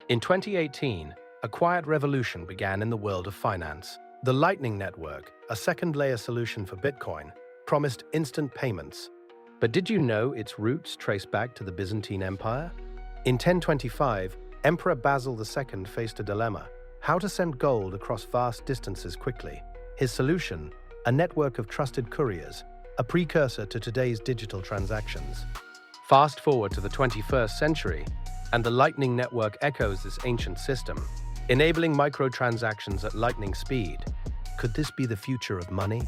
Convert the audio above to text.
In 2018, a quiet revolution began in the world of finance. The Lightning Network, a second-layer solution for Bitcoin, promised instant payments. But did you know its roots trace back to the Byzantine Empire? In 1025, Emperor Basil II faced a dilemma: how to send gold across vast distances quickly. His solution: a network of trusted couriers, a precursor to today's digital transactions. Fast forward to the 21st century, and the Lightning Network echoes this ancient system, enabling microtransactions at lightning speed. Could this be the future of money?